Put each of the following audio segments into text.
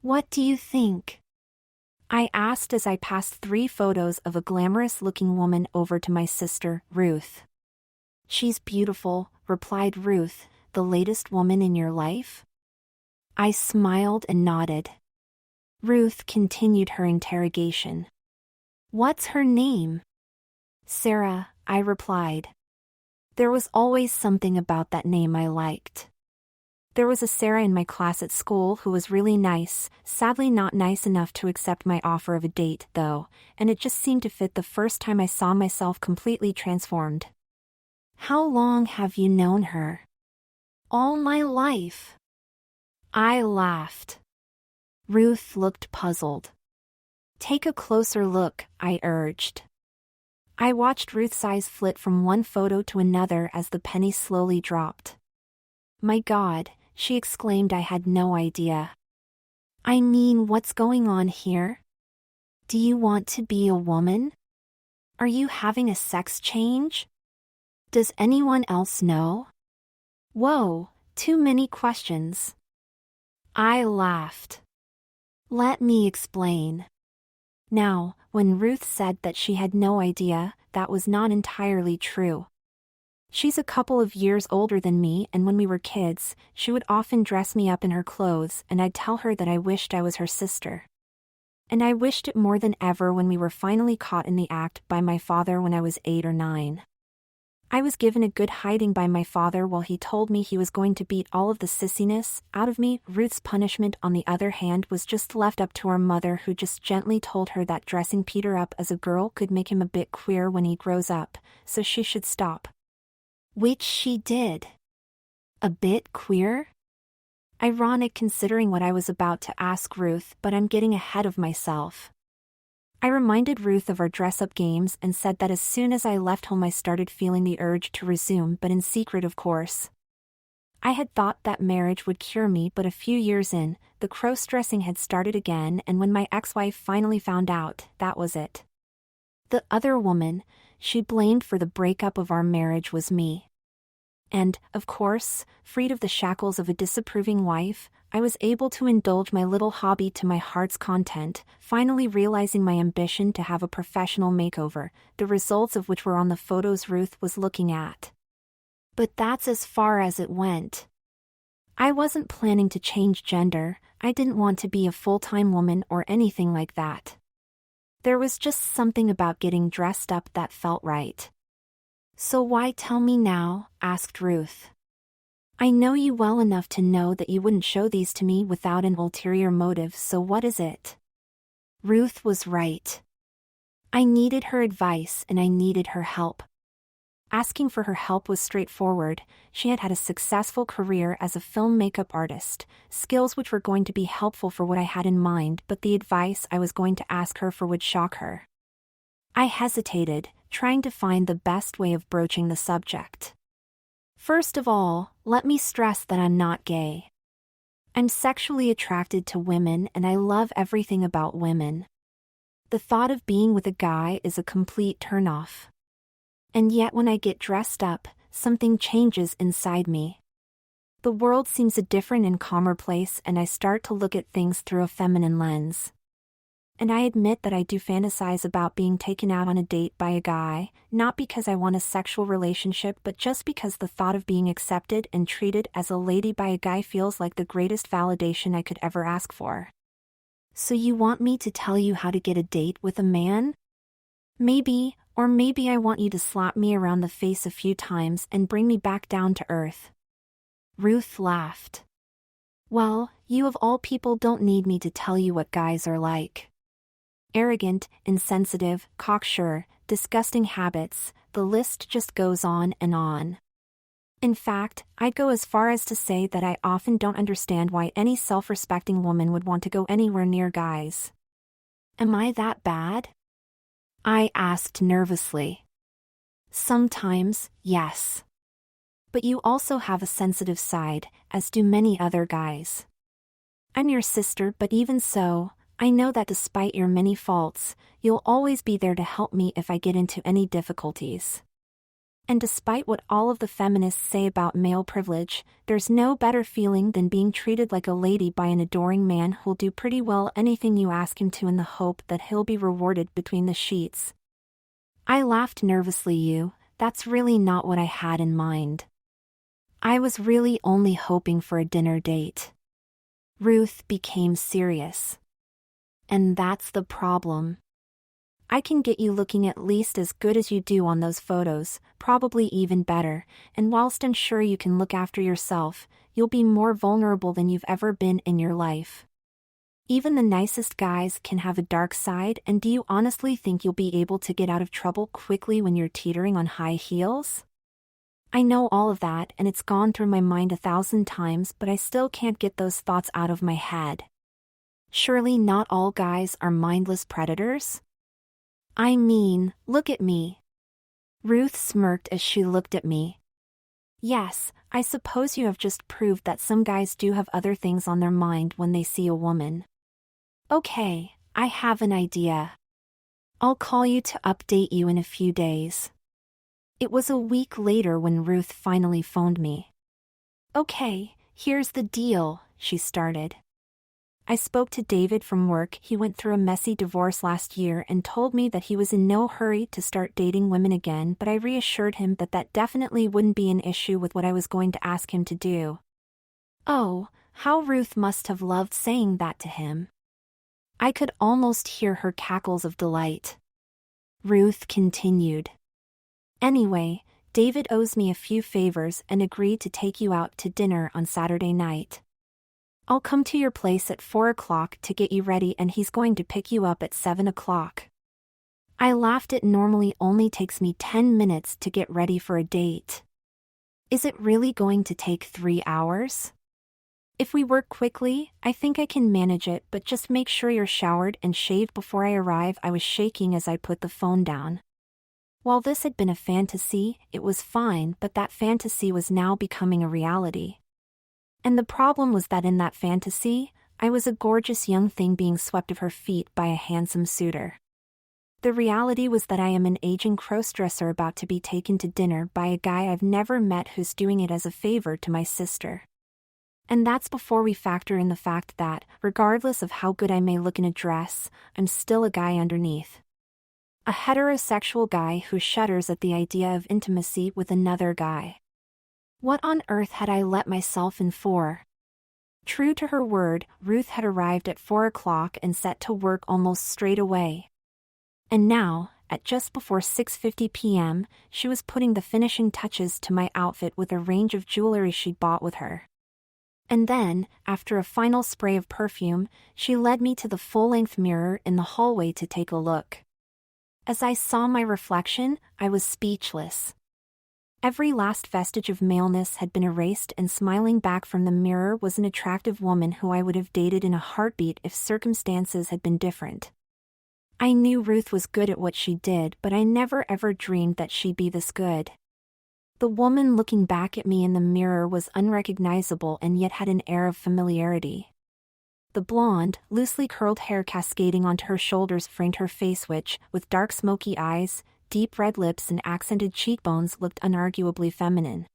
What do you think? I asked as I passed 3 photos of a glamorous-looking woman over to my sister, Ruth. She's beautiful, replied Ruth. The latest woman in your life? I smiled and nodded. Ruth continued her interrogation. What's her name? Sarah, I replied. There was always something about that name I liked. There was a Sarah in my class at school who was really nice, sadly not nice enough to accept my offer of a date, though, and it just seemed to fit the first time I saw myself completely transformed. How long have you known her? All my life. I laughed. Ruth looked puzzled. Take a closer look, I urged. I watched Ruth's eyes flit from one photo to another as the penny slowly dropped. My God, she exclaimed. I had no idea. I mean, what's going on here? Do you want to be a woman? Are you having a sex change? Does anyone else know? Whoa, too many questions. I laughed. Let me explain. Now, when Ruth said that she had no idea, that was not entirely true. She's a couple of years older than me, and when we were kids, she would often dress me up in her clothes, and I'd tell her that I wished I was her sister. And I wished it more than ever when we were finally caught in the act by my father when I was 8 or 9. I was given a good hiding by my father while he told me he was going to beat all of the sissiness out of me. Ruth's punishment, on the other hand, was just left up to her mother, who just gently told her that dressing Peter up as a girl could make him a bit queer when he grows up, so she should stop. Which she did. A bit queer? Ironic considering what I was about to ask Ruth, but I'm getting ahead of myself. I reminded Ruth of our dress-up games and said that as soon as I left home I started feeling the urge to resume, but in secret, of course. I had thought that marriage would cure me, but a few years in, the cross-dressing had started again, and when my ex-wife finally found out, that was it. The other woman she blamed for the breakup of our marriage was me. And, of course, freed of the shackles of a disapproving wife, I was able to indulge my little hobby to my heart's content, finally realizing my ambition to have a professional makeover, the results of which were on the photos Ruth was looking at. But that's as far as it went. I wasn't planning to change gender. I didn't want to be a full-time woman or anything like that. There was just something about getting dressed up that felt right. So why tell me now? Asked Ruth. I know you well enough to know that you wouldn't show these to me without an ulterior motive, so what is it? Ruth was right. I needed her advice and I needed her help. Asking for her help was straightforward. She had had a successful career as a film makeup artist, skills which were going to be helpful for what I had in mind, but the advice I was going to ask her for would shock her. I hesitated, trying to find the best way of broaching the subject. First of all, let me stress that I'm not gay. I'm sexually attracted to women and I love everything about women. The thought of being with a guy is a complete turnoff. And yet when I get dressed up, something changes inside me. The world seems a different and calmer place, and I start to look at things through a feminine lens. And I admit that I do fantasize about being taken out on a date by a guy, not because I want a sexual relationship, but just because the thought of being accepted and treated as a lady by a guy feels like the greatest validation I could ever ask for. So you want me to tell you how to get a date with a man? Maybe, or maybe I want you to slap me around the face a few times and bring me back down to earth. Ruth laughed. Well, you of all people don't need me to tell you what guys are like. Arrogant, insensitive, cocksure, disgusting habits, the list just goes on and on. In fact, I'd go as far as to say that I often don't understand why any self-respecting woman would want to go anywhere near guys. Am I that bad? I asked nervously. Sometimes, yes. But you also have a sensitive side, as do many other guys. I'm your sister, but even so, I know that despite your many faults, you'll always be there to help me if I get into any difficulties. And despite what all of the feminists say about male privilege, there's no better feeling than being treated like a lady by an adoring man who'll do pretty well anything you ask him to in the hope that he'll be rewarded between the sheets. I laughed nervously. That's really not what I had in mind. I was really only hoping for a dinner date. Ruth became serious. And that's the problem. I can get you looking at least as good as you do on those photos, probably even better, and whilst I'm sure you can look after yourself, you'll be more vulnerable than you've ever been in your life. Even the nicest guys can have a dark side, and do you honestly think you'll be able to get out of trouble quickly when you're teetering on high heels? I know all of that, and it's gone through my mind 1,000 times, but I still can't get those thoughts out of my head. Surely not all guys are mindless predators? I mean, look at me. Ruth smirked as she looked at me. Yes, I suppose you have just proved that some guys do have other things on their mind when they see a woman. Okay, I have an idea. I'll call you to update you in a few days. It was a week later when Ruth finally phoned me. Okay, here's the deal, she started. I spoke to David from work. He went through a messy divorce last year and told me that he was in no hurry to start dating women again, but I reassured him that that definitely wouldn't be an issue with what I was going to ask him to do. Oh, how Ruth must have loved saying that to him. I could almost hear her cackles of delight. Ruth continued. Anyway, David owes me a few favors and agreed to take you out to dinner on Saturday night. I'll come to your place at 4 o'clock to get you ready, and he's going to pick you up at 7 o'clock. I laughed. It normally only takes me 10 minutes to get ready for a date. Is it really going to take 3 hours? If we work quickly, I think I can manage it, but just make sure you're showered and shaved before I arrive. I was shaking as I put the phone down. While this had been a fantasy, it was fine, but that fantasy was now becoming a reality. And the problem was that in that fantasy, I was a gorgeous young thing being swept off her feet by a handsome suitor. The reality was that I am an aging crossdresser about to be taken to dinner by a guy I've never met who's doing it as a favor to my sister. And that's before we factor in the fact that, regardless of how good I may look in a dress, I'm still a guy underneath. A heterosexual guy who shudders at the idea of intimacy with another guy. What on earth had I let myself in for? True to her word, Ruth had arrived at 4 o'clock and set to work almost straight away. And now, at just before 6:50 p.m., she was putting the finishing touches to my outfit with a range of jewelry she'd bought with her. And then, after a final spray of perfume, she led me to the full-length mirror in the hallway to take a look. As I saw my reflection, I was speechless. Every last vestige of maleness had been erased, and smiling back from the mirror was an attractive woman who I would have dated in a heartbeat if circumstances had been different. I knew Ruth was good at what she did, but I never ever dreamed that she'd be this good. The woman looking back at me in the mirror was unrecognizable and yet had an air of familiarity. The blonde, loosely curled hair cascading onto her shoulders framed her face which, with dark smoky eyes, deep red lips and accented cheekbones, looked unarguably feminine.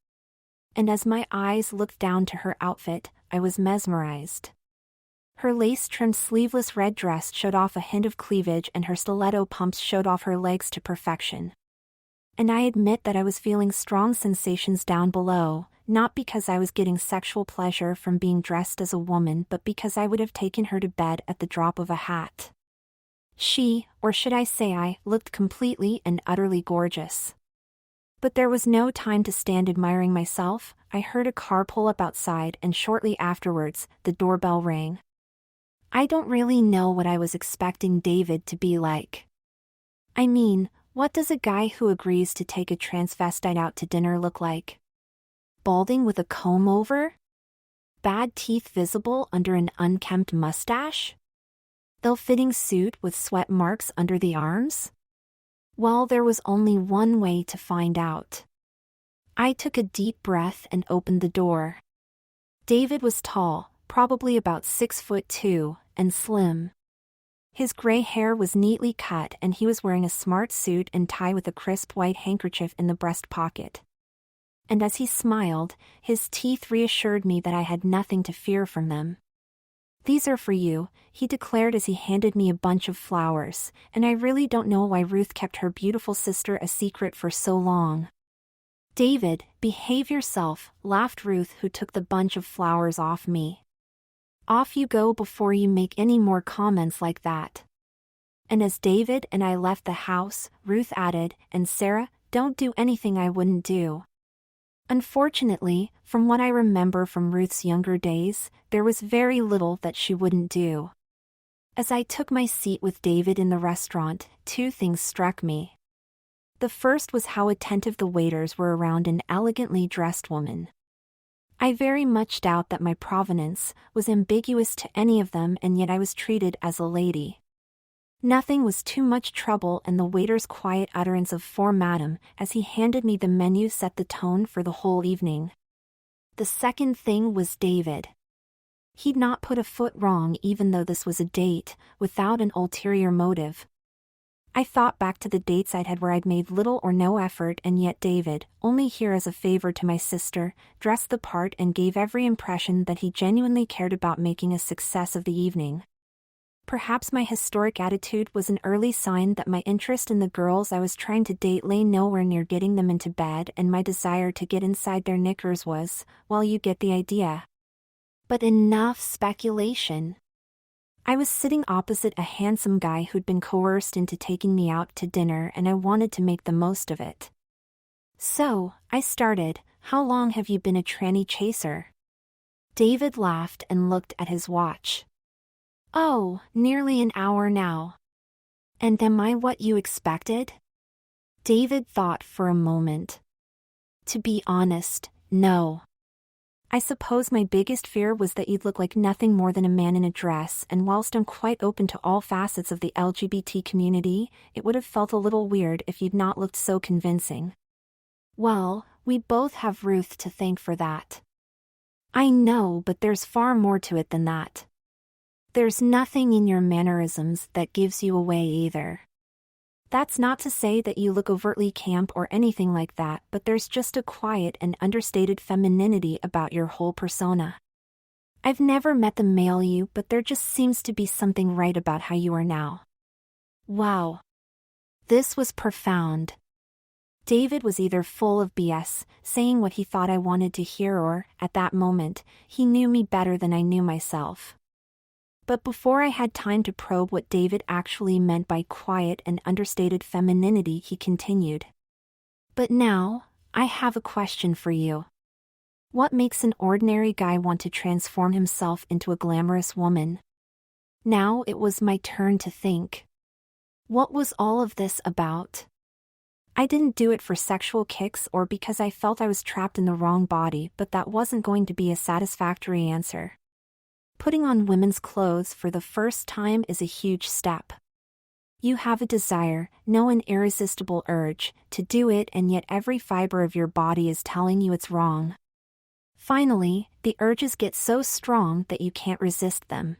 And as my eyes looked down to her outfit, I was mesmerized. Her lace-trimmed sleeveless red dress showed off a hint of cleavage and her stiletto pumps showed off her legs to perfection. And I admit that I was feeling strong sensations down below, not because I was getting sexual pleasure from being dressed as a woman, but because I would have taken her to bed at the drop of a hat. She, or should I say I, looked completely and utterly gorgeous. But there was no time to stand admiring myself. I heard a car pull up outside and shortly afterwards, the doorbell rang. I don't really know what I was expecting David to be like. I mean, what does a guy who agrees to take a transvestite out to dinner look like? Balding with a comb over? Bad teeth visible under an unkempt mustache? Ill-fitting suit with sweat marks under the arms? Well, there was only one way to find out. I took a deep breath and opened the door. David was tall, probably about 6'2", and slim. His gray hair was neatly cut and he was wearing a smart suit and tie with a crisp white handkerchief in the breast pocket. And as he smiled, his teeth reassured me that I had nothing to fear from them. "These are for you," he declared as he handed me a bunch of flowers, and I really don't know why Ruth kept her beautiful sister a secret for so long. "David, behave yourself," laughed Ruth, who took the bunch of flowers off me. "Off you go before you make any more comments like that." And as David and I left the house, Ruth added, "And Sarah, don't do anything I wouldn't do." Unfortunately, from what I remember from Ruth's younger days, there was very little that she wouldn't do. As I took my seat with David in the restaurant, two things struck me. The first was how attentive the waiters were around an elegantly dressed woman. I very much doubt that my provenance was ambiguous to any of them, and yet I was treated as a lady. Nothing was too much trouble, and the waiter's quiet utterance of "For madam" as he handed me the menu set the tone for the whole evening. The second thing was David. He'd not put a foot wrong, even though this was a date, without an ulterior motive. I thought back to the dates I'd had where I'd made little or no effort, and yet David, only here as a favor to my sister, dressed the part and gave every impression that he genuinely cared about making a success of the evening. Perhaps my historic attitude was an early sign that my interest in the girls I was trying to date lay nowhere near getting them into bed, and my desire to get inside their knickers was, well, you get the idea. But enough speculation. I was sitting opposite a handsome guy who'd been coerced into taking me out to dinner, and I wanted to make the most of it. "So," I started, "how long have you been a tranny chaser?" David laughed and looked at his watch. "Oh, nearly an hour now." "And am I what you expected?" David thought for a moment. "To be honest, no. I suppose my biggest fear was that you'd look like nothing more than a man in a dress, and whilst I'm quite open to all facets of the LGBT community, it would have felt a little weird if you'd not looked so convincing." "Well, we both have Ruth to thank for that." "I know, but there's far more to it than that. There's nothing in your mannerisms that gives you away either. That's not to say that you look overtly camp or anything like that, but there's just a quiet and understated femininity about your whole persona. I've never met the male you, but there just seems to be something right about how you are now." Wow. This was profound. David was either full of BS, saying what he thought I wanted to hear, or, at that moment, he knew me better than I knew myself. But before I had time to probe what David actually meant by quiet and understated femininity, he continued. "But now, I have a question for you. What makes an ordinary guy want to transform himself into a glamorous woman?" Now it was my turn to think. What was all of this about? I didn't do it for sexual kicks or because I felt I was trapped in the wrong body, but that wasn't going to be a satisfactory answer. Putting on women's clothes for the first time is a huge step. You have a desire, know an irresistible urge, to do it, and yet every fiber of your body is telling you it's wrong. Finally, the urges get so strong that you can't resist them.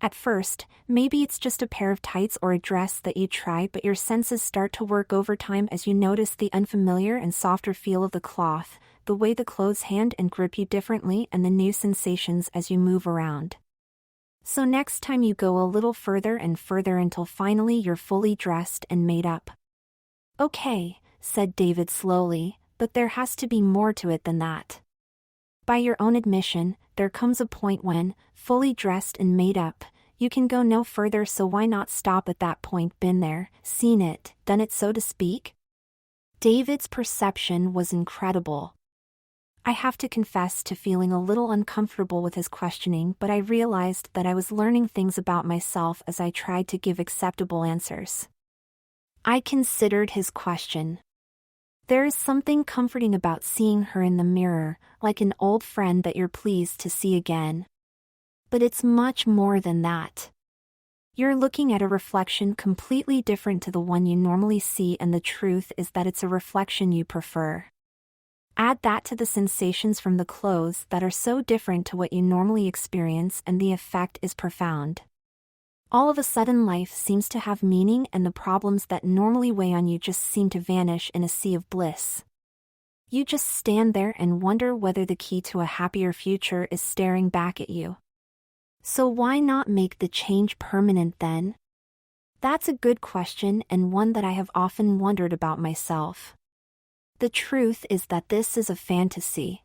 At first, maybe it's just a pair of tights or a dress that you try, but your senses start to work overtime as you notice the unfamiliar and softer feel of the cloth, the way the clothes hand and grip you differently, and the new sensations as you move around. So next time you go a little further and further until finally you're fully dressed and made up. "Okay," said David slowly, "but there has to be more to it than that. By your own admission, there comes a point when, fully dressed and made up, you can go no further, so why not stop at that point? Been there, seen it, done it, so to speak?" David's perception was incredible. I have to confess to feeling a little uncomfortable with his questioning, but I realized that I was learning things about myself as I tried to give acceptable answers. I considered his question. There is something comforting about seeing her in the mirror, like an old friend that you're pleased to see again. But it's much more than that. You're looking at a reflection completely different to the one you normally see, and the truth is that it's a reflection you prefer. Add that to the sensations from the clothes that are so different to what you normally experience, and the effect is profound. All of a sudden life seems to have meaning and the problems that normally weigh on you just seem to vanish in a sea of bliss. You just stand there and wonder whether the key to a happier future is staring back at you. So why not make the change permanent then? That's a good question and one that I have often wondered about myself. The truth is that this is a fantasy.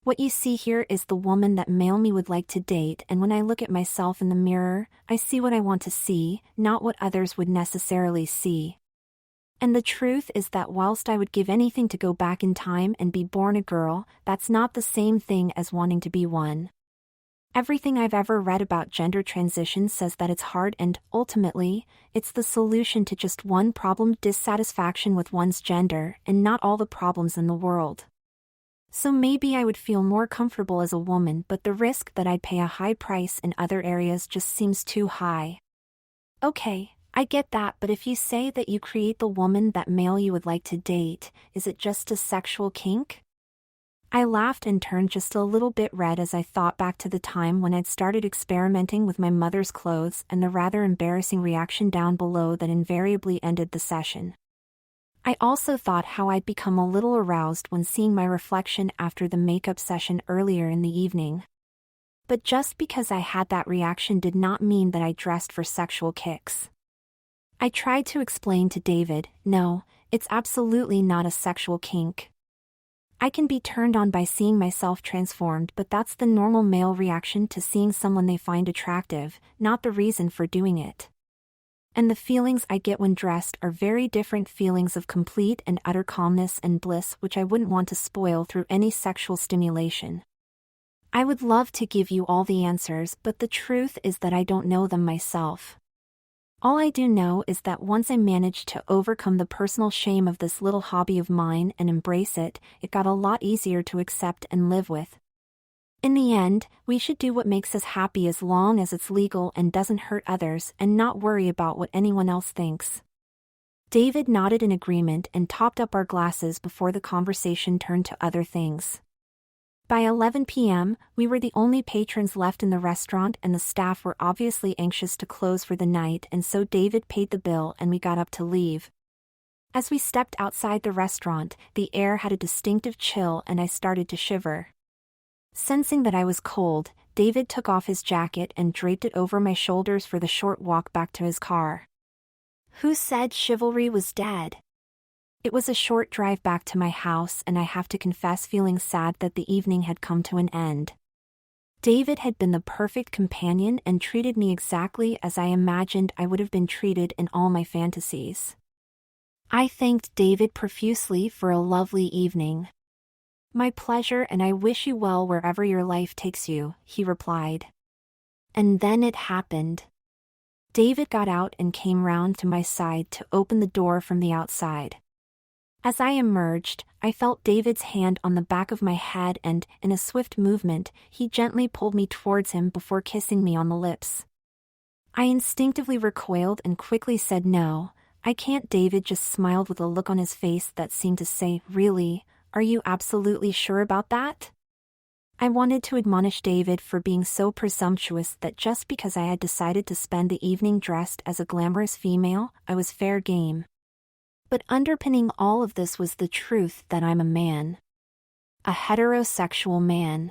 What you see here is the woman that male me would like to date, and when I look at myself in the mirror, I see what I want to see, not what others would necessarily see. And the truth is that whilst I would give anything to go back in time and be born a girl, that's not the same thing as wanting to be one. Everything I've ever read about gender transition says that it's hard and, ultimately, it's the solution to just one problem: dissatisfaction with one's gender, and not all the problems in the world. So maybe I would feel more comfortable as a woman, but the risk that I'd pay a high price in other areas just seems too high. Okay, I get that, but if you say that you create the woman that male you would like to date, is it just a sexual kink? I laughed and turned just a little bit red as I thought back to the time when I'd started experimenting with my mother's clothes and the rather embarrassing reaction down below that invariably ended the session. I also thought how I'd become a little aroused when seeing my reflection after the makeup session earlier in the evening. But just because I had that reaction did not mean that I dressed for sexual kicks. I tried to explain to David, no, it's absolutely not a sexual kink. I can be turned on by seeing myself transformed, but that's the normal male reaction to seeing someone they find attractive, not the reason for doing it. And the feelings I get when dressed are very different feelings of complete and utter calmness and bliss, which I wouldn't want to spoil through any sexual stimulation. I would love to give you all the answers, but the truth is that I don't know them myself. All I do know is that once I managed to overcome the personal shame of this little hobby of mine and embrace it, it got a lot easier to accept and live with. In the end, we should do what makes us happy as long as it's legal and doesn't hurt others, and not worry about what anyone else thinks. David nodded in agreement and topped up our glasses before the conversation turned to other things. By 11 p.m., we were the only patrons left in the restaurant, and the staff were obviously anxious to close for the night, and so David paid the bill and we got up to leave. As we stepped outside the restaurant, the air had a distinctive chill and I started to shiver. Sensing that I was cold, David took off his jacket and draped it over my shoulders for the short walk back to his car. Who said chivalry was dead? It was a short drive back to my house, and I have to confess feeling sad that the evening had come to an end. David had been the perfect companion and treated me exactly as I imagined I would have been treated in all my fantasies. I thanked David profusely for a lovely evening. My pleasure, and I wish you well wherever your life takes you, he replied. And then it happened. David got out and came round to my side to open the door from the outside. As I emerged, I felt David's hand on the back of my head and, in a swift movement, he gently pulled me towards him before kissing me on the lips. I instinctively recoiled and quickly said no, I can't. David just smiled with a look on his face that seemed to say, really? Are you absolutely sure about that? I wanted to admonish David for being so presumptuous that just because I had decided to spend the evening dressed as a glamorous female, I was fair game. But underpinning all of this was the truth that I'm a man. A heterosexual man.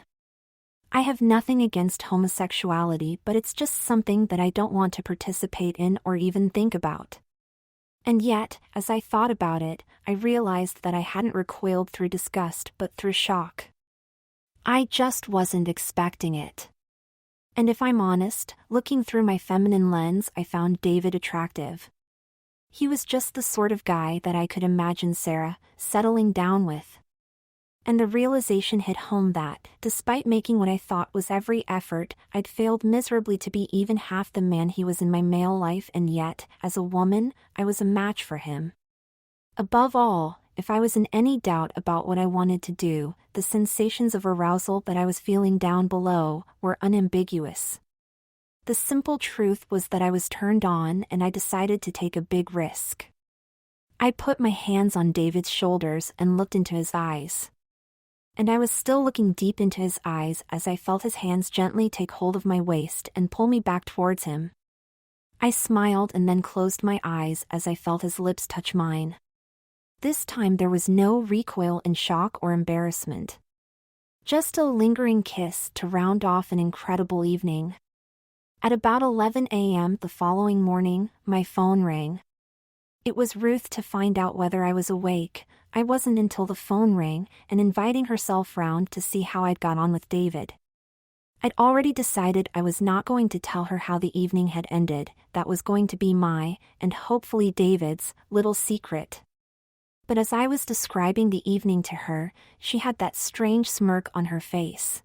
I have nothing against homosexuality, but it's just something that I don't want to participate in or even think about. And yet, as I thought about it, I realized that I hadn't recoiled through disgust but through shock. I just wasn't expecting it. And if I'm honest, looking through my feminine lens, I found David attractive. He was just the sort of guy that I could imagine Sarah settling down with. And the realization hit home that, despite making what I thought was every effort, I'd failed miserably to be even half the man he was in my male life, and yet, as a woman, I was a match for him. Above all, if I was in any doubt about what I wanted to do, the sensations of arousal that I was feeling down below were unambiguous. The simple truth was that I was turned on, and I decided to take a big risk. I put my hands on David's shoulders and looked into his eyes. And I was still looking deep into his eyes as I felt his hands gently take hold of my waist and pull me back towards him. I smiled and then closed my eyes as I felt his lips touch mine. This time there was no recoil in shock or embarrassment. Just a lingering kiss to round off an incredible evening. At about 11 a.m. the following morning, my phone rang. It was Ruth to find out whether I was awake. I wasn't until the phone rang, and inviting herself round to see how I'd got on with David. I'd already decided I was not going to tell her how the evening had ended. That was going to be my, and hopefully David's, little secret. But as I was describing the evening to her, she had that strange smirk on her face.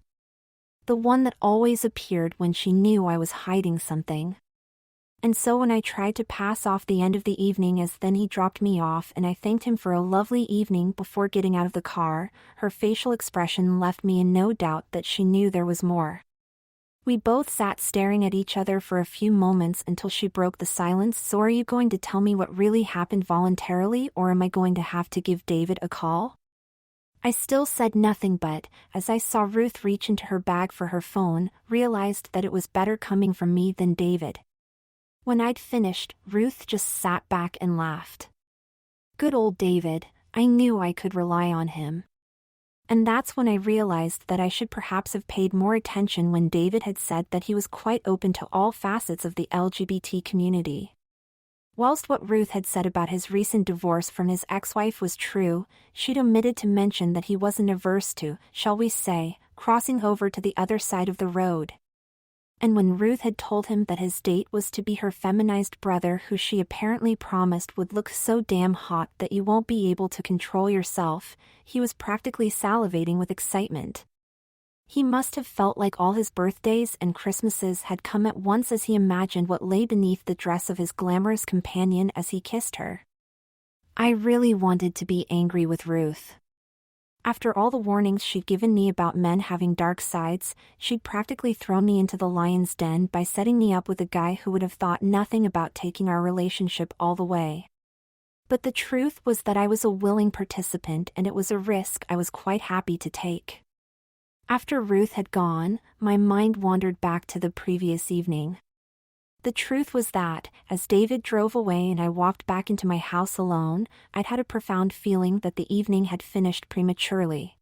The one that always appeared when she knew I was hiding something. And so when I tried to pass off the end of the evening as then he dropped me off and I thanked him for a lovely evening before getting out of the car, her facial expression left me in no doubt that she knew there was more. We both sat staring at each other for a few moments until she broke the silence. So are you going to tell me what really happened voluntarily, or am I going to have to give David a call? I still said nothing, but, as I saw Ruth reach into her bag for her phone, realized that it was better coming from me than David. When I'd finished, Ruth just sat back and laughed. Good old David, I knew I could rely on him. And that's when I realized that I should perhaps have paid more attention when David had said that he was quite open to all facets of the LGBT community. Whilst what Ruth had said about his recent divorce from his ex-wife was true, she'd omitted to mention that he wasn't averse to, shall we say, crossing over to the other side of the road. And when Ruth had told him that his date was to be her feminized brother who she apparently promised would look so damn hot that you won't be able to control yourself, he was practically salivating with excitement. He must have felt like all his birthdays and Christmases had come at once as he imagined what lay beneath the dress of his glamorous companion as he kissed her. I really wanted to be angry with Ruth. After all the warnings she'd given me about men having dark sides, she'd practically thrown me into the lion's den by setting me up with a guy who would have thought nothing about taking our relationship all the way. But the truth was that I was a willing participant, and it was a risk I was quite happy to take. After Ruth had gone, my mind wandered back to the previous evening. The truth was that, as David drove away and I walked back into my house alone, I'd had a profound feeling that the evening had finished prematurely.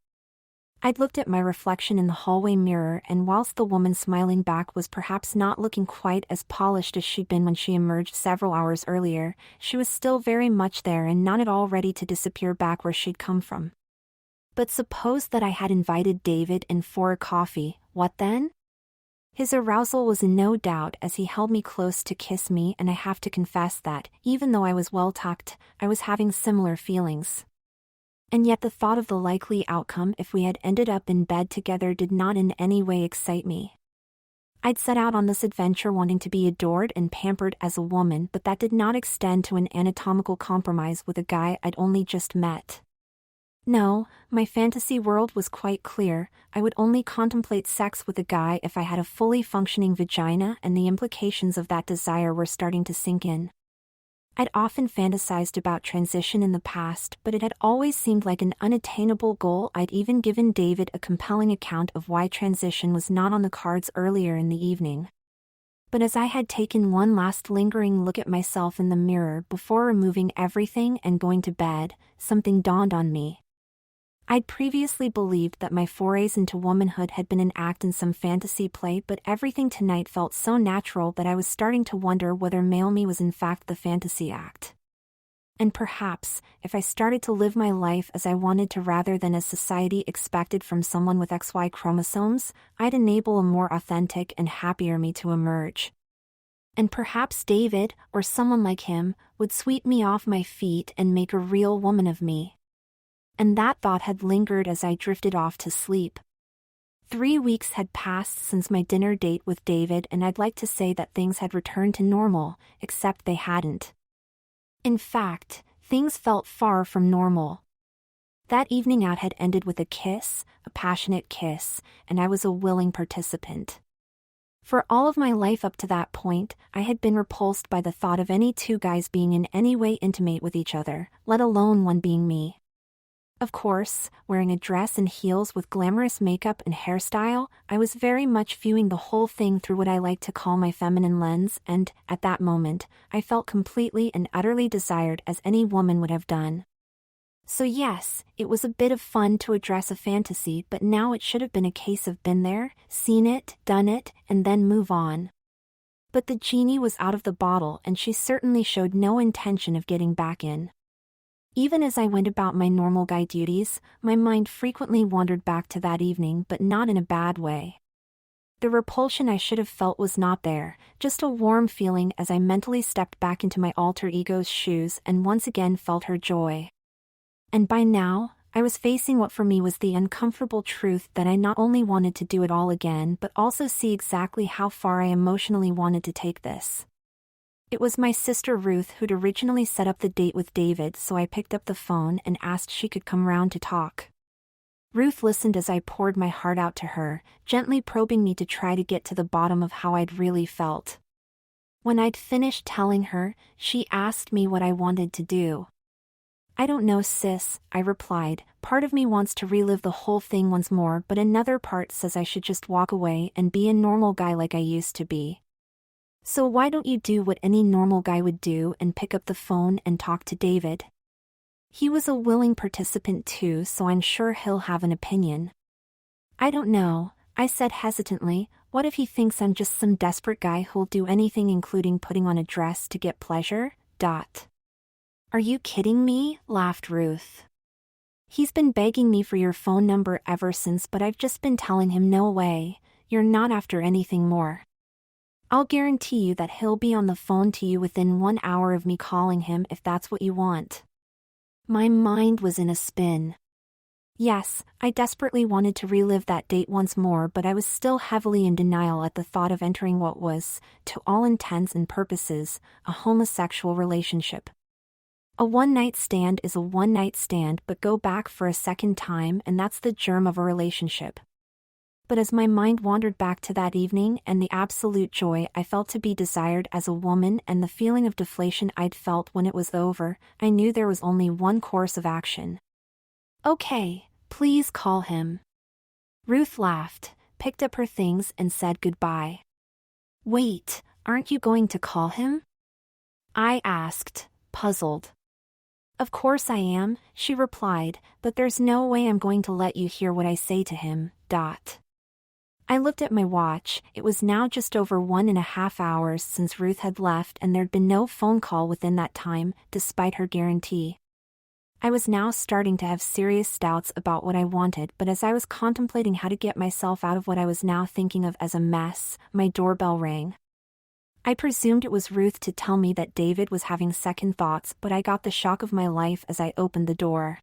I'd looked at my reflection in the hallway mirror, and whilst the woman smiling back was perhaps not looking quite as polished as she'd been when she emerged several hours earlier, she was still very much there and not at all ready to disappear back where she'd come from. But suppose that I had invited David in for a coffee, what then? His arousal was in no doubt as he held me close to kiss me, and I have to confess that, even though I was well tucked, I was having similar feelings. And yet the thought of the likely outcome if we had ended up in bed together did not in any way excite me. I'd set out on this adventure wanting to be adored and pampered as a woman, but that did not extend to an anatomical compromise with a guy I'd only just met. No, my fantasy world was quite clear. I would only contemplate sex with a guy if I had a fully functioning vagina, and the implications of that desire were starting to sink in. I'd often fantasized about transition in the past, but it had always seemed like an unattainable goal. I'd even given David a compelling account of why transition was not on the cards earlier in the evening. But as I had taken one last lingering look at myself in the mirror before removing everything and going to bed, something dawned on me. I'd previously believed that my forays into womanhood had been an act in some fantasy play, but everything tonight felt so natural that I was starting to wonder whether male me was in fact the fantasy act. And perhaps, if I started to live my life as I wanted to rather than as society expected from someone with XY chromosomes, I'd enable a more authentic and happier me to emerge. And perhaps David, or someone like him, would sweep me off my feet and make a real woman of me. And that thought had lingered as I drifted off to sleep. 3 weeks had passed since my dinner date with David, and I'd like to say that things had returned to normal, except they hadn't. In fact, things felt far from normal. That evening out had ended with a kiss, a passionate kiss, and I was a willing participant. For all of my life up to that point, I had been repulsed by the thought of any two guys being in any way intimate with each other, let alone one being me. Of course, wearing a dress and heels with glamorous makeup and hairstyle, I was very much viewing the whole thing through what I like to call my feminine lens, and, at that moment, I felt completely and utterly desired as any woman would have done. So yes, it was a bit of fun to address a fantasy, but now it should have been a case of been there, seen it, done it, and then move on. But the genie was out of the bottle and she certainly showed no intention of getting back in. Even as I went about my normal guy duties, my mind frequently wandered back to that evening, but not in a bad way. The repulsion I should have felt was not there, just a warm feeling as I mentally stepped back into my alter ego's shoes and once again felt her joy. And by now, I was facing what for me was the uncomfortable truth that I not only wanted to do it all again but also see exactly how far I emotionally wanted to take this. It was my sister Ruth who'd originally set up the date with David, so I picked up the phone and asked she could come round to talk. Ruth listened as I poured my heart out to her, gently probing me to try to get to the bottom of how I'd really felt. When I'd finished telling her, she asked me what I wanted to do. "I don't know, sis," I replied. "Part of me wants to relive the whole thing once more, but another part says I should just walk away and be a normal guy like I used to be. So why don't you do what any normal guy would do and pick up the phone and talk to David? He was a willing participant too, so I'm sure he'll have an opinion." "I don't know," I said hesitantly. "What if he thinks I'm just some desperate guy who'll do anything including putting on a dress to get pleasure? "Are you kidding me?" laughed Ruth. "He's been begging me for your phone number ever since, but I've just been telling him no way, you're not after anything more. I'll guarantee you that he'll be on the phone to you within 1 hour of me calling him if that's what you want." My mind was in a spin. Yes, I desperately wanted to relive that date once more, but I was still heavily in denial at the thought of entering what was, to all intents and purposes, a homosexual relationship. A one-night stand is a one-night stand, but go back for a second time and that's the germ of a relationship. But as my mind wandered back to that evening and the absolute joy I felt to be desired as a woman and the feeling of deflation I'd felt when it was over, I knew there was only one course of action. "Okay, please call him." Ruth laughed, picked up her things and said goodbye. "Wait, aren't you going to call him?" I asked, puzzled. "Of course I am," she replied, "but there's no way I'm going to let you hear what I say to him. I looked at my watch. It was now just over 1.5 hours since Ruth had left and there'd been no phone call within that time, despite her guarantee. I was now starting to have serious doubts about what I wanted, but as I was contemplating how to get myself out of what I was now thinking of as a mess, my doorbell rang. I presumed it was Ruth to tell me that David was having second thoughts, but I got the shock of my life as I opened the door.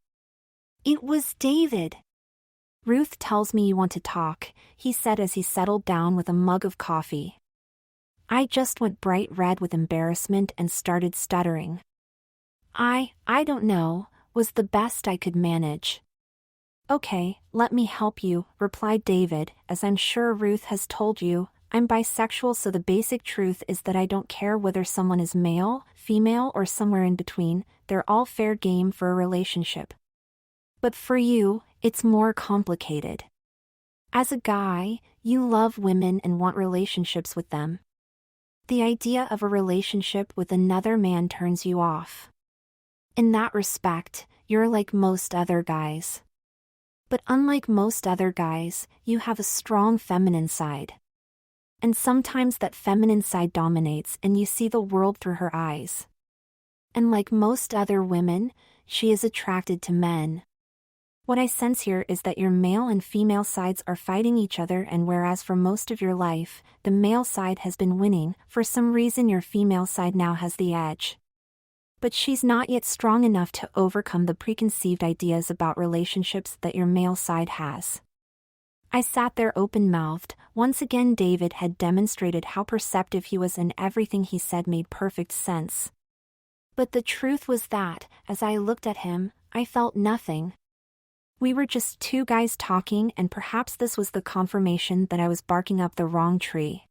It was David. "Ruth tells me you want to talk," he said as he settled down with a mug of coffee. I just went bright red with embarrassment and started stuttering. I don't know," was the best I could manage. "Okay, let me help you," replied David. "As I'm sure Ruth has told you, I'm bisexual, so the basic truth is that I don't care whether someone is male, female, or somewhere in between, they're all fair game for a relationship. But for you, it's more complicated. As a guy, you love women and want relationships with them. The idea of a relationship with another man turns you off. In that respect, you're like most other guys. But unlike most other guys, you have a strong feminine side. And sometimes that feminine side dominates and you see the world through her eyes. And like most other women, she is attracted to men. What I sense here is that your male and female sides are fighting each other, and whereas for most of your life, the male side has been winning, for some reason your female side now has the edge. But she's not yet strong enough to overcome the preconceived ideas about relationships that your male side has. I sat there open-mouthed. Once again David had demonstrated how perceptive he was, and everything he said made perfect sense. But the truth was that, as I looked at him, I felt nothing. We were just two guys talking, and perhaps this was the confirmation that I was barking up the wrong tree.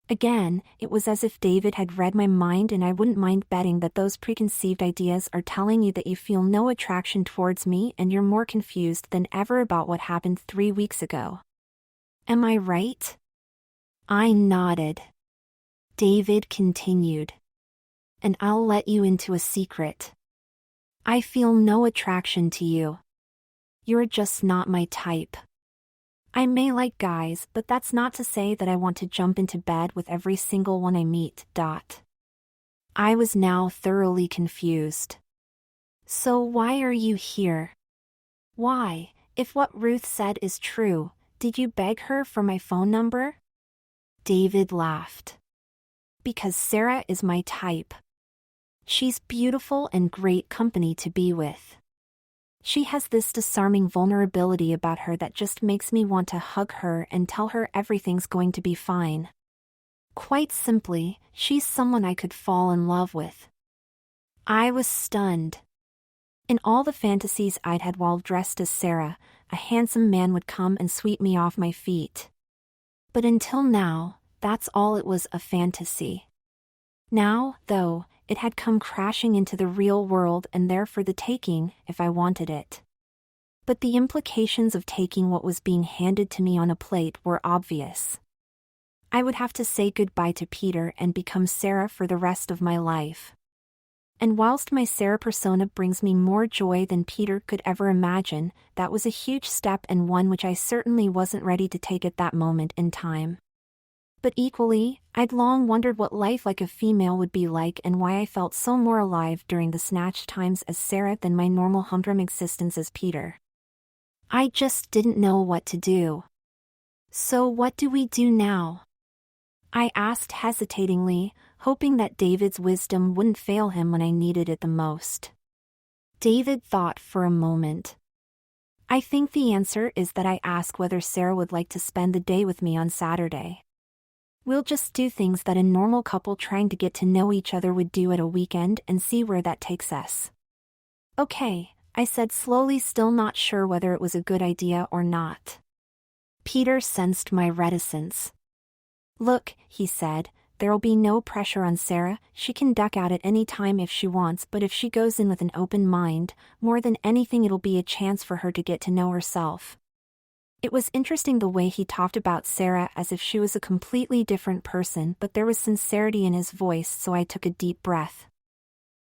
Again, it was as if David had read my mind, and I wouldn't mind betting that those preconceived ideas are telling you that you feel no attraction towards me and you're more confused than ever about what happened 3 weeks ago. Am I right? I nodded. David continued. And I'll let you into a secret. I feel no attraction to you. You're just not my type. I may like guys, but that's not to say that I want to jump into bed with every single one I meet. I was now thoroughly confused. So why are you here? Why, if what Ruth said is true, did you beg her for my phone number? David laughed. Because Sarah is my type. She's beautiful and great company to be with. She has this disarming vulnerability about her that just makes me want to hug her and tell her everything's going to be fine. Quite simply, she's someone I could fall in love with. I was stunned. In all the fantasies I'd had while dressed as Sarah, a handsome man would come and sweep me off my feet. But until now, that's all it was, a fantasy. Now, though, it had come crashing into the real world and there for the taking, if I wanted it. But the implications of taking what was being handed to me on a plate were obvious. I would have to say goodbye to Peter and become Sarah for the rest of my life. And whilst my Sarah persona brings me more joy than Peter could ever imagine, that was a huge step and one which I certainly wasn't ready to take at that moment in time. But equally, I'd long wondered what life like a female would be like and why I felt so more alive during the snatched times as Sarah than my normal humdrum existence as Peter. I just didn't know what to do. So what do we do now? I asked hesitatingly, hoping that David's wisdom wouldn't fail him when I needed it the most. David thought for a moment. I think the answer is that I ask whether Sarah would like to spend the day with me on Saturday. We'll just do things that a normal couple trying to get to know each other would do at a weekend and see where that takes us. Okay, I said slowly, still not sure whether it was a good idea or not. Peter sensed my reticence. Look, he said, there'll be no pressure on Sarah. She can duck out at any time if she wants, but if she goes in with an open mind, more than anything it'll be a chance for her to get to know herself. It was interesting the way he talked about Sarah as if she was a completely different person, but there was sincerity in his voice, so I took a deep breath.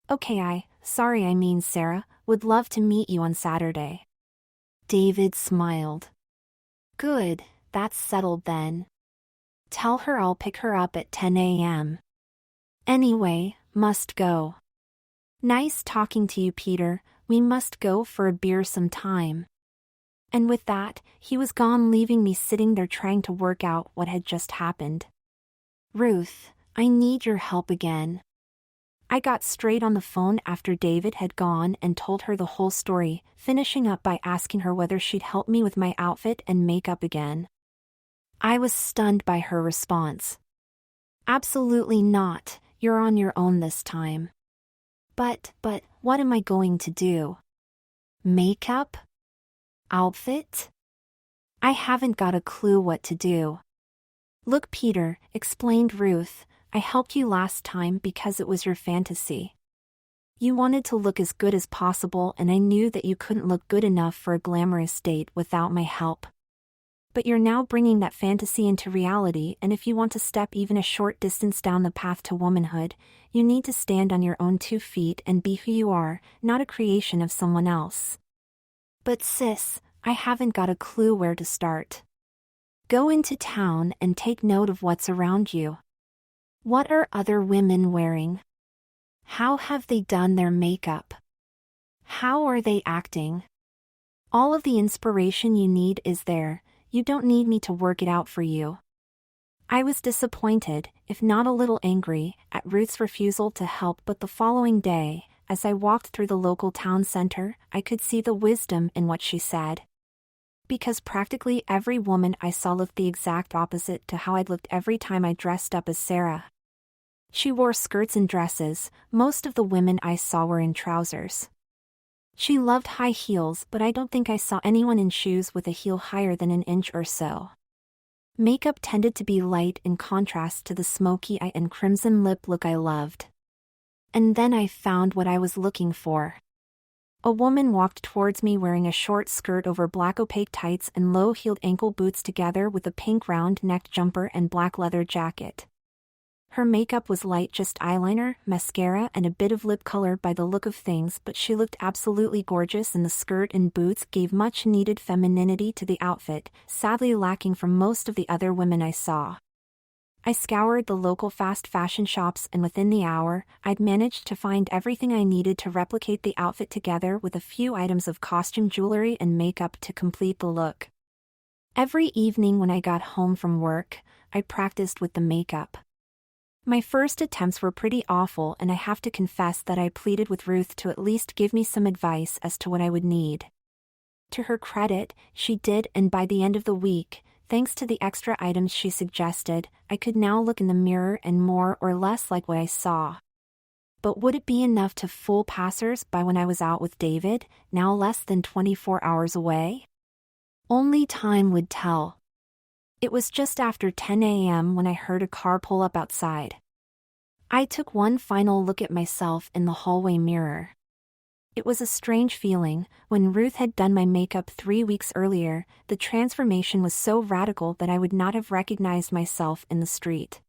Okay, Sarah, would love to meet you on Saturday. David smiled. Good, that's settled then. Tell her I'll pick her up at 10 a.m. Anyway, must go. Nice talking to you, Peter. We must go for a beer sometime. And with that, he was gone, leaving me sitting there trying to work out what had just happened. Ruth, I need your help again. I got straight on the phone after David had gone and told her the whole story, finishing up by asking her whether she'd help me with my outfit and makeup again. I was stunned by her response. Absolutely not, you're on your own this time. But, what am I going to do? Makeup? Outfit? I haven't got a clue what to do. Look, Peter, explained Ruth, I helped you last time because it was your fantasy. You wanted to look as good as possible, and I knew that you couldn't look good enough for a glamorous date without my help. But you're now bringing that fantasy into reality, and if you want to step even a short distance down the path to womanhood, you need to stand on your own 2 feet and be who you are, not a creation of someone else. But sis, I haven't got a clue where to start. Go into town and take note of what's around you. What are other women wearing? How have they done their makeup? How are they acting? All of the inspiration you need is there, you don't need me to work it out for you. I was disappointed, if not a little angry, at Ruth's refusal to help, but the following day, as I walked through the local town center, I could see the wisdom in what she said. Because practically every woman I saw looked the exact opposite to how I'd looked every time I dressed up as Sarah. She wore skirts and dresses, most of the women I saw were in trousers. She loved high heels, but I don't think I saw anyone in shoes with a heel higher than an inch or so. Makeup tended to be light in contrast to the smoky eye and crimson lip look I loved. And then I found what I was looking for. A woman walked towards me wearing a short skirt over black opaque tights and low-heeled ankle boots together with a pink round-necked jumper and black leather jacket. Her makeup was light, just eyeliner, mascara and a bit of lip color by the look of things, but she looked absolutely gorgeous, and the skirt and boots gave much-needed femininity to the outfit, sadly lacking from most of the other women I saw. I scoured the local fast fashion shops, and within the hour, I'd managed to find everything I needed to replicate the outfit, together with a few items of costume jewelry and makeup to complete the look. Every evening when I got home from work, I practiced with the makeup. My first attempts were pretty awful, and I have to confess that I pleaded with Ruth to at least give me some advice as to what I would need. To her credit, she did, and by the end of the week, thanks to the extra items she suggested, I could now look in the mirror and more or less like what I saw. But would it be enough to fool passers-by when I was out with David, now less than 24 hours away? Only time would tell. It was just after 10 a.m. when I heard a car pull up outside. I took one final look at myself in the hallway mirror. It was a strange feeling. When Ruth had done my makeup 3 weeks earlier, the transformation was so radical that I would not have recognized myself in the street.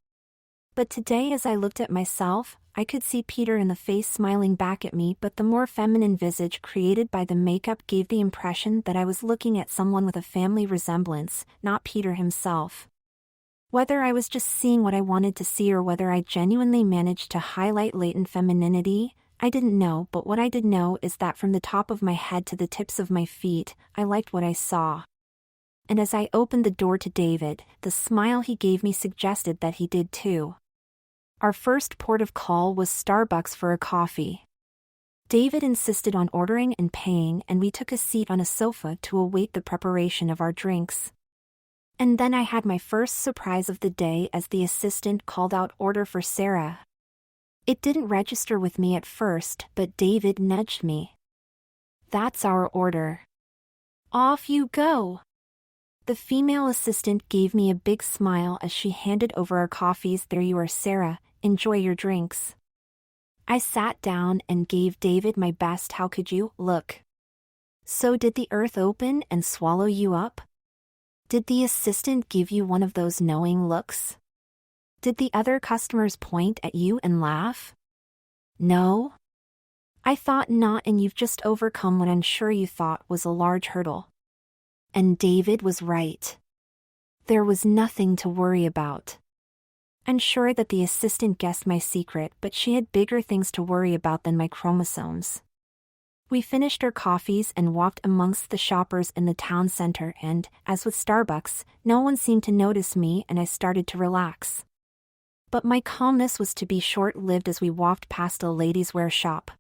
But today, as I looked at myself, I could see Peter in the face smiling back at me, but the more feminine visage created by the makeup gave the impression that I was looking at someone with a family resemblance, not Peter himself. Whether I was just seeing what I wanted to see or whether I genuinely managed to highlight latent femininity, I didn't know, but what I did know is that from the top of my head to the tips of my feet, I liked what I saw. And as I opened the door to David, the smile he gave me suggested that he did too. Our first port of call was Starbucks for a coffee. David insisted on ordering and paying, and we took a seat on a sofa to await the preparation of our drinks. And then I had my first surprise of the day as the assistant called out, "Order for Sarah." It didn't register with me at first, but David nudged me. "That's our order. Off you go." The female assistant gave me a big smile as she handed over our coffees. "There you are, Sarah. Enjoy your drinks." I sat down and gave David my best "how could you" look. "So did the earth open and swallow you up? Did the assistant give you one of those knowing looks? Did the other customers point at you and laugh? No? I thought not, and you've just overcome what I'm sure you thought was a large hurdle." And David was right. There was nothing to worry about. I'm sure that the assistant guessed my secret, but she had bigger things to worry about than my chromosomes. We finished our coffees and walked amongst the shoppers in the town center, and, as with Starbucks, no one seemed to notice me, and I started to relax. But my calmness was to be short-lived as we walked past a ladies' wear shop.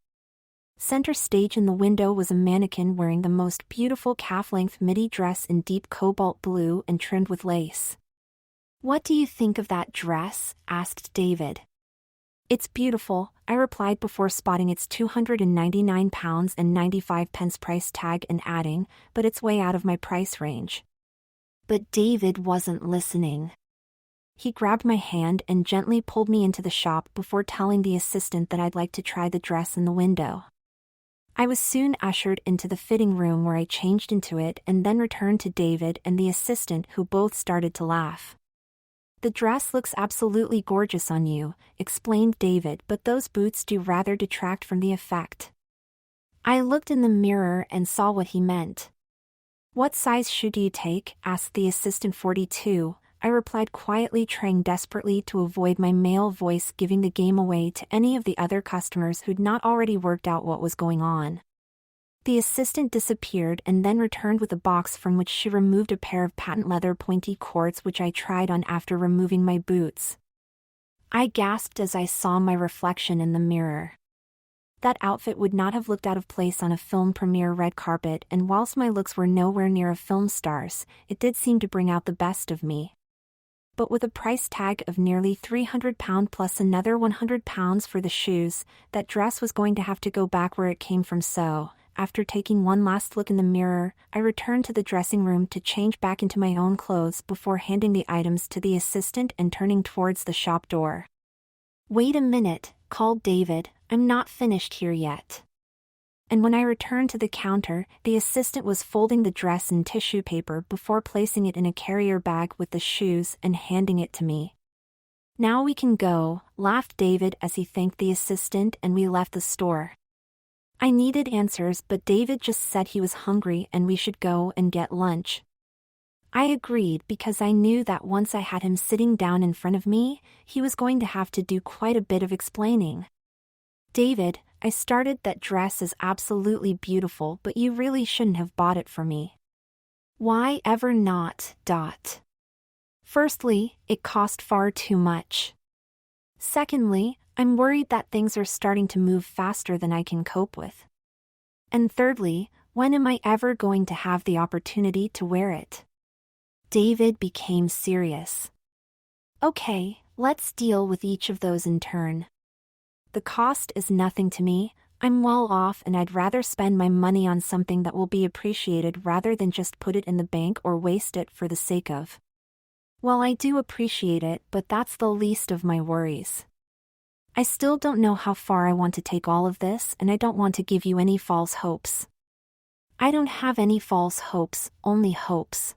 Center stage in the window was a mannequin wearing the most beautiful calf-length midi dress in deep cobalt blue and trimmed with lace. "What do you think of that dress?" asked David. "It's beautiful," I replied before spotting its £299.95 price tag and adding, "but it's way out of my price range." But David wasn't listening. He grabbed my hand and gently pulled me into the shop before telling the assistant that I'd like to try the dress in the window. I was soon ushered into the fitting room where I changed into it and then returned to David and the assistant, who both started to laugh. "The dress looks absolutely gorgeous on you," explained David, "but those boots do rather detract from the effect." I looked in the mirror and saw what he meant. "What size shoe do you take?" asked the assistant. 42, I replied quietly, trying desperately to avoid my male voice giving the game away to any of the other customers who'd not already worked out what was going on. The assistant disappeared and then returned with a box from which she removed a pair of patent leather pointy cords, which I tried on after removing my boots. I gasped as I saw my reflection in the mirror. That outfit would not have looked out of place on a film premiere red carpet, and whilst my looks were nowhere near a film star's, it did seem to bring out the best of me. But with a price tag of nearly £300 plus another £100 for the shoes, that dress was going to have to go back where it came from, so, after taking one last look in the mirror, I returned to the dressing room to change back into my own clothes before handing the items to the assistant and turning towards the shop door. "Wait a minute," called David, "I'm not finished here yet." And when I returned to the counter, the assistant was folding the dress in tissue paper before placing it in a carrier bag with the shoes and handing it to me. "Now we can go," laughed David as he thanked the assistant, and we left the store. I needed answers, but David just said he was hungry and we should go and get lunch. I agreed because I knew that once I had him sitting down in front of me, he was going to have to do quite a bit of explaining. "David, I started, that dress is absolutely beautiful, but you really shouldn't have bought it for me." "Why ever not? Firstly, it cost far too much. Secondly, I'm worried that things are starting to move faster than I can cope with. And thirdly, when am I ever going to have the opportunity to wear it?" David became serious. "Okay, let's deal with each of those in turn. The cost is nothing to me. I'm well off and I'd rather spend my money on something that will be appreciated rather than just put it in the bank or waste it for the sake of. Well, I do appreciate it, but that's the least of my worries. I still don't know how far I want to take all of this, and I don't want to give you any false hopes." "I don't have any false hopes, only hopes.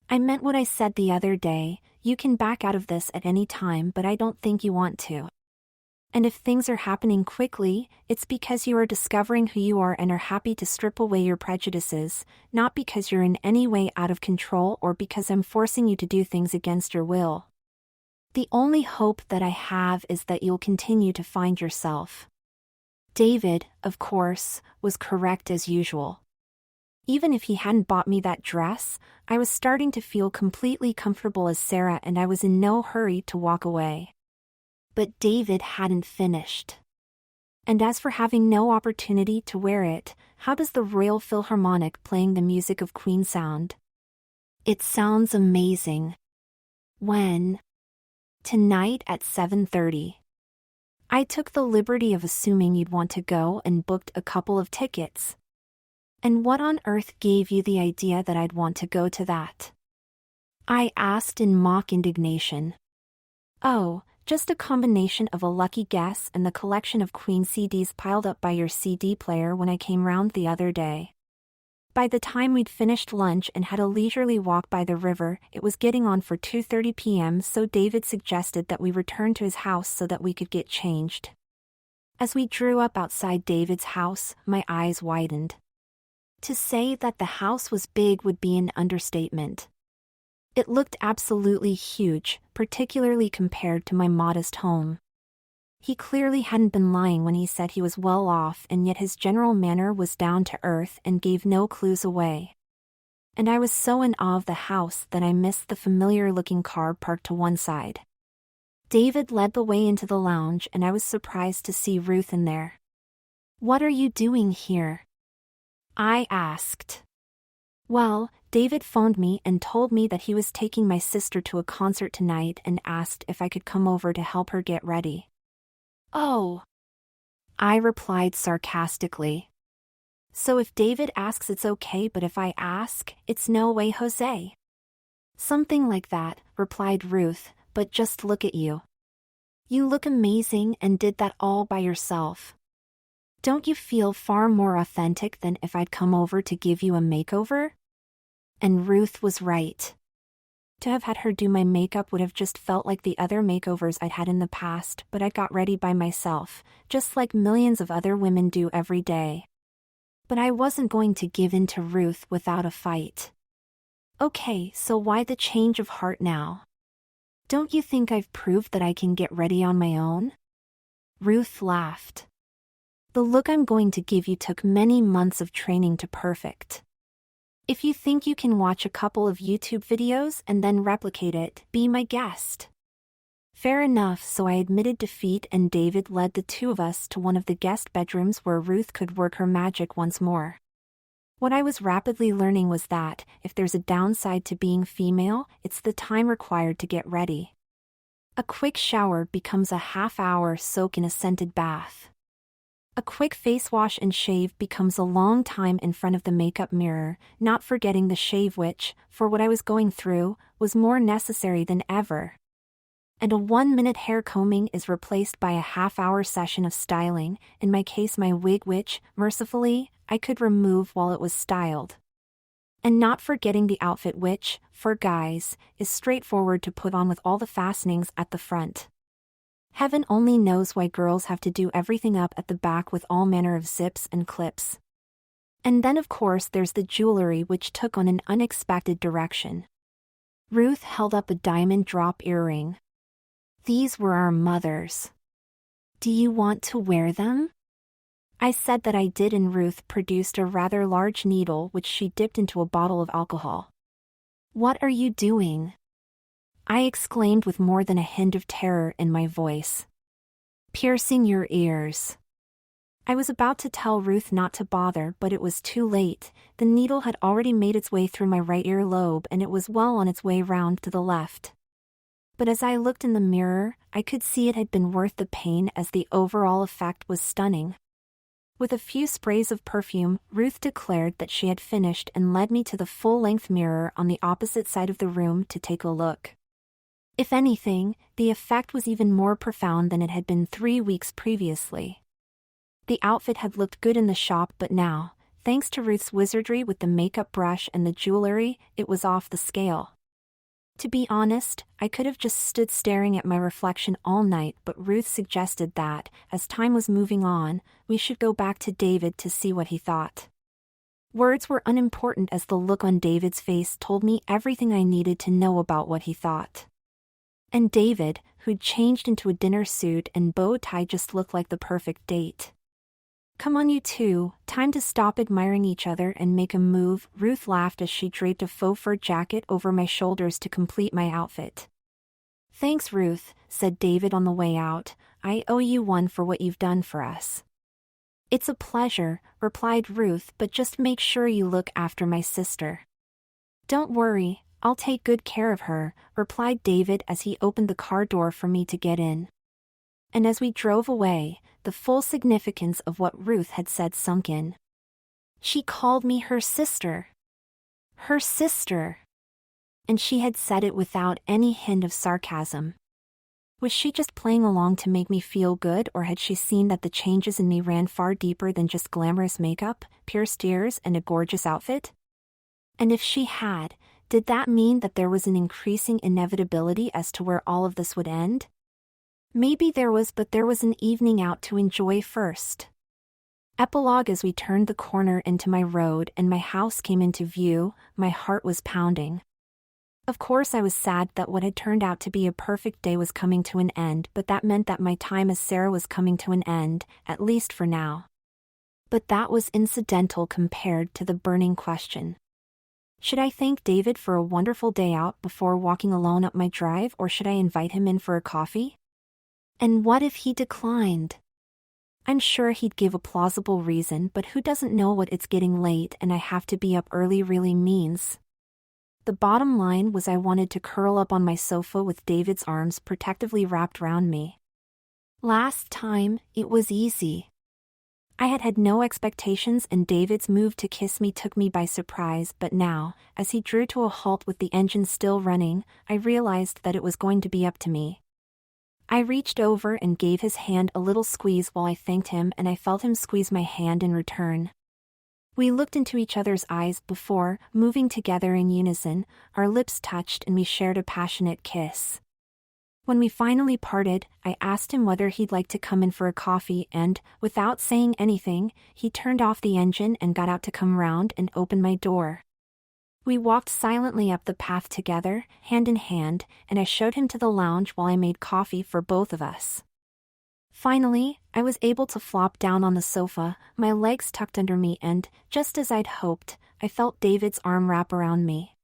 I meant what I said the other day. You can back out of this at any time, but I don't think you want to. And if things are happening quickly, it's because you are discovering who you are and are happy to strip away your prejudices, not because you're in any way out of control or because I'm forcing you to do things against your will. The only hope that I have is that you'll continue to find yourself." David, of course, was correct as usual. Even if he hadn't bought me that dress, I was starting to feel completely comfortable as Sarah, and I was in no hurry to walk away. But David hadn't finished. "And as for having no opportunity to wear it, how does the Royal Philharmonic playing the music of Queen sound?" "It sounds amazing." "When?" "Tonight at 7:30. I took the liberty of assuming you'd want to go and booked a couple of tickets." "And what on earth gave you the idea that I'd want to go to that?" I asked in mock indignation. "Oh, just a combination of a lucky guess and the collection of Queen CDs piled up by your CD player when I came round the other day." By the time we'd finished lunch and had a leisurely walk by the river, it was getting on for 2:30 p.m., so David suggested that we return to his house so that we could get changed. As we drew up outside David's house, my eyes widened. To say that the house was big would be an understatement. It looked absolutely huge, particularly compared to my modest home. He clearly hadn't been lying when he said he was well off, and yet his general manner was down to earth and gave no clues away. And I was so in awe of the house that I missed the familiar-looking car parked to one side. David led the way into the lounge, and I was surprised to see Ruth in there. "What are you doing here?" I asked. "Well, David phoned me and told me that he was taking my sister to a concert tonight and asked if I could come over to help her get ready." "Oh," I replied sarcastically. "So if David asks, it's okay, but if I ask, it's no way, Jose?" "Something like that," replied Ruth, "but just look at you. You look amazing and did that all by yourself. Don't you feel far more authentic than if I'd come over to give you a makeover?" And Ruth was right. To have had her do my makeup would have just felt like the other makeovers I'd had in the past, but I got ready by myself, just like millions of other women do every day. But I wasn't going to give in to Ruth without a fight. "Okay, so why the change of heart now? Don't you think I've proved that I can get ready on my own?" Ruth laughed. "The look I'm going to give you took many months of training to perfect. If you think you can watch a couple of YouTube videos and then replicate it, be my guest." Fair enough, so I admitted defeat, and David led the two of us to one of the guest bedrooms where Ruth could work her magic once more. What I was rapidly learning was that, if there's a downside to being female, it's the time required to get ready. A quick shower becomes a half-hour soak in a scented bath. A quick face wash and shave becomes a long time in front of the makeup mirror, not forgetting the shave which, for what I was going through, was more necessary than ever. And a 1-minute hair combing is replaced by a half-hour session of styling, in my case my wig which, mercifully, I could remove while it was styled. And not forgetting the outfit which, for guys, is straightforward to put on with all the fastenings at the front. Heaven only knows why girls have to do everything up at the back with all manner of zips and clips. And then of course there's the jewelry which took on an unexpected direction. Ruth held up a diamond drop earring. These were our mother's. Do you want to wear them? I said that I did, and Ruth produced a rather large needle which she dipped into a bottle of alcohol. What are you doing? I exclaimed with more than a hint of terror in my voice. Piercing your ears. I was about to tell Ruth not to bother, but it was too late. The needle had already made its way through my right ear lobe and it was well on its way round to the left. But as I looked in the mirror, I could see it had been worth the pain as the overall effect was stunning. With a few sprays of perfume, Ruth declared that she had finished and led me to the full-length mirror on the opposite side of the room to take a look. If anything, the effect was even more profound than it had been 3 weeks previously. The outfit had looked good in the shop, but now, thanks to Ruth's wizardry with the makeup brush and the jewelry, it was off the scale. To be honest, I could have just stood staring at my reflection all night, but Ruth suggested that, as time was moving on, we should go back to David to see what he thought. Words were unimportant as the look on David's face told me everything I needed to know about what he thought. And David, who'd changed into a dinner suit and bow tie, just looked like the perfect date. Come on you two, time to stop admiring each other and make a move, Ruth laughed as she draped a faux fur jacket over my shoulders to complete my outfit. Thanks Ruth, said David on the way out, I owe you one for what you've done for us. It's a pleasure, replied Ruth, but just make sure you look after my sister. Don't worry, I'll take good care of her, replied David as he opened the car door for me to get in. And as we drove away, the full significance of what Ruth had said sunk in. She called me her sister. Her sister. And she had said it without any hint of sarcasm. Was she just playing along to make me feel good, or had she seen that the changes in me ran far deeper than just glamorous makeup, pierced ears, and a gorgeous outfit? And if she had, did that mean that there was an increasing inevitability as to where all of this would end? Maybe there was, but there was an evening out to enjoy first. Epilogue. As we turned the corner into my road and my house came into view, my heart was pounding. Of course I was sad that what had turned out to be a perfect day was coming to an end, but that meant that my time as Sarah was coming to an end, at least for now. But that was incidental compared to the burning question. Should I thank David for a wonderful day out before walking alone up my drive, or should I invite him in for a coffee? And what if he declined? I'm sure he'd give a plausible reason, but who doesn't know what it's getting late and I have to be up early really means? The bottom line was I wanted to curl up on my sofa with David's arms protectively wrapped round me. Last time, it was easy. I had had no expectations and David's move to kiss me took me by surprise, but now, as he drew to a halt with the engine still running, I realized that it was going to be up to me. I reached over and gave his hand a little squeeze while I thanked him, and I felt him squeeze my hand in return. We looked into each other's eyes before, moving together in unison, our lips touched and we shared a passionate kiss. When we finally parted, I asked him whether he'd like to come in for a coffee and, without saying anything, he turned off the engine and got out to come round and open my door. We walked silently up the path together, hand in hand, and I showed him to the lounge while I made coffee for both of us. Finally, I was able to flop down on the sofa, my legs tucked under me, and, just as I'd hoped, I felt David's arm wrap around me.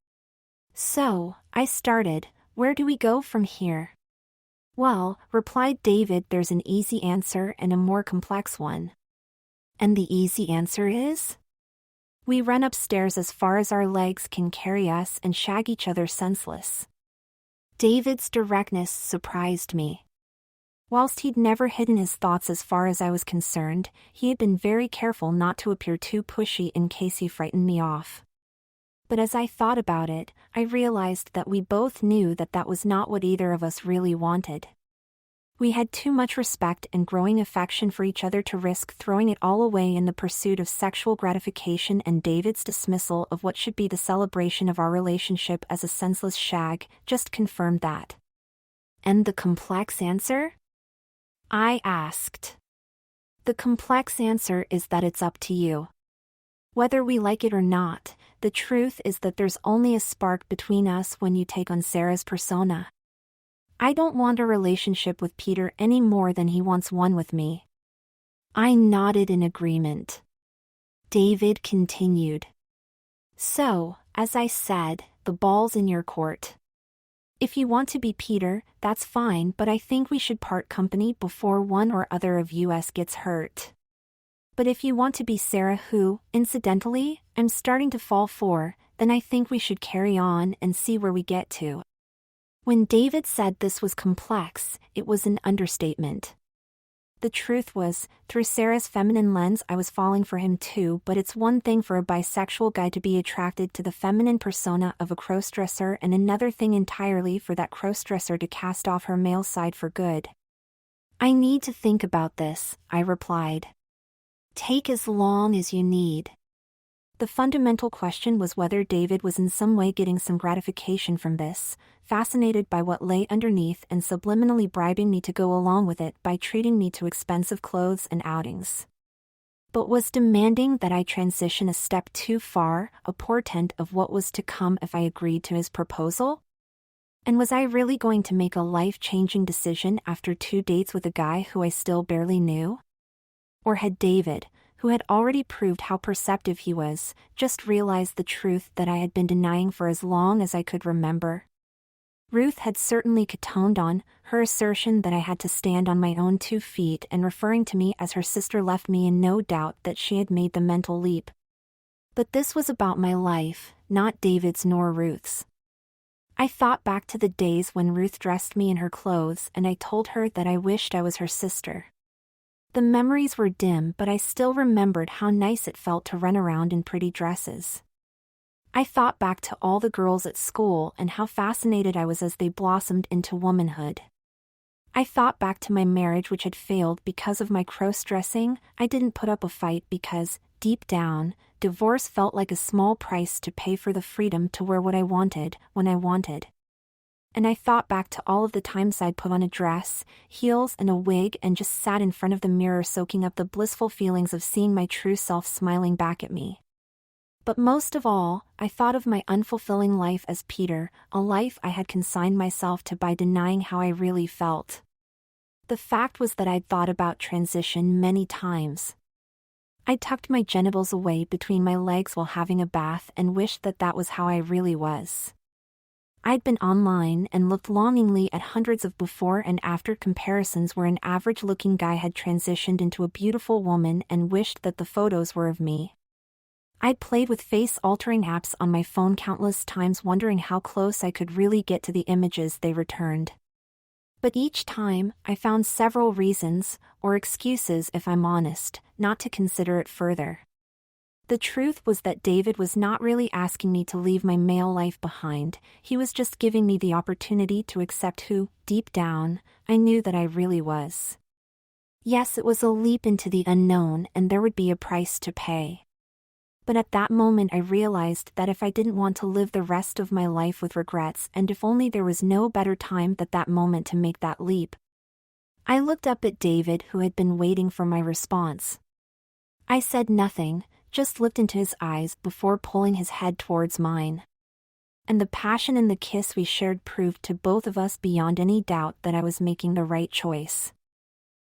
So, I started, where do we go from here? Well, replied David, there's an easy answer and a more complex one. And the easy answer is? We run upstairs as far as our legs can carry us and shag each other senseless. David's directness surprised me. Whilst he'd never hidden his thoughts as far as I was concerned, he had been very careful not to appear too pushy in case he frightened me off. But as I thought about it, I realized that we both knew that that was not what either of us really wanted. We had too much respect and growing affection for each other to risk throwing it all away in the pursuit of sexual gratification, and David's dismissal of what should be the celebration of our relationship as a senseless shag just confirmed that. And the complex answer? I asked. The complex answer is that it's up to you. Whether we like it or not, the truth is that there's only a spark between us when you take on Sarah's persona. I don't want a relationship with Peter any more than he wants one with me. I nodded in agreement. David continued. So, as I said, the ball's in your court. If you want to be Peter, that's fine, but I think we should part company before one or other of us gets hurt. But if you want to be Sarah, who, incidentally, I'm starting to fall for, then I think we should carry on and see where we get to. When David said this was complex, it was an understatement. The truth was, through Sarah's feminine lens I was falling for him too, but it's one thing for a bisexual guy to be attracted to the feminine persona of a crossdresser and another thing entirely for that crossdresser to cast off her male side for good. I need to think about this, I replied. Take as long as you need. The fundamental question was whether David was in some way getting some gratification from this, fascinated by what lay underneath and subliminally bribing me to go along with it by treating me to expensive clothes and outings. But was demanding that I transition a step too far a portent of what was to come if I agreed to his proposal? And was I really going to make a life-changing decision after 2 dates with a guy who I still barely knew? Or had David, who had already proved how perceptive he was, just realized the truth that I had been denying for as long as I could remember? Ruth had certainly catoned on her assertion that I had to stand on my own 2 feet, and referring to me as her sister left me in no doubt that she had made the mental leap. But this was about my life, not David's nor Ruth's. I thought back to the days when Ruth dressed me in her clothes and I told her that I wished I was her sister. The memories were dim, but I still remembered how nice it felt to run around in pretty dresses. I thought back to all the girls at school and how fascinated I was as they blossomed into womanhood. I thought back to my marriage, which had failed because of my cross-dressing. I didn't put up a fight because, deep down, divorce felt like a small price to pay for the freedom to wear what I wanted, when I wanted. And I thought back to all of the times I'd put on a dress, heels and a wig and just sat in front of the mirror soaking up the blissful feelings of seeing my true self smiling back at me. But most of all, I thought of my unfulfilling life as Peter, a life I had consigned myself to by denying how I really felt. The fact was that I'd thought about transition many times. I tucked my genitals away between my legs while having a bath and wished that that was how I really was. I'd been online and looked longingly at hundreds of before and after comparisons where an average-looking guy had transitioned into a beautiful woman and wished that the photos were of me. I'd played with face-altering apps on my phone countless times, wondering how close I could really get to the images they returned. But each time, I found several reasons, or excuses if I'm honest, not to consider it further. The truth was that David was not really asking me to leave my male life behind, he was just giving me the opportunity to accept who, deep down, I knew that I really was. Yes, it was a leap into the unknown and there would be a price to pay. But at that moment I realized that if I didn't want to live the rest of my life with regrets, and if only there was no better time than that moment to make that leap. I looked up at David, who had been waiting for my response. I said nothing, just looked into his eyes before pulling his head towards mine. And the passion in the kiss we shared proved to both of us beyond any doubt that I was making the right choice.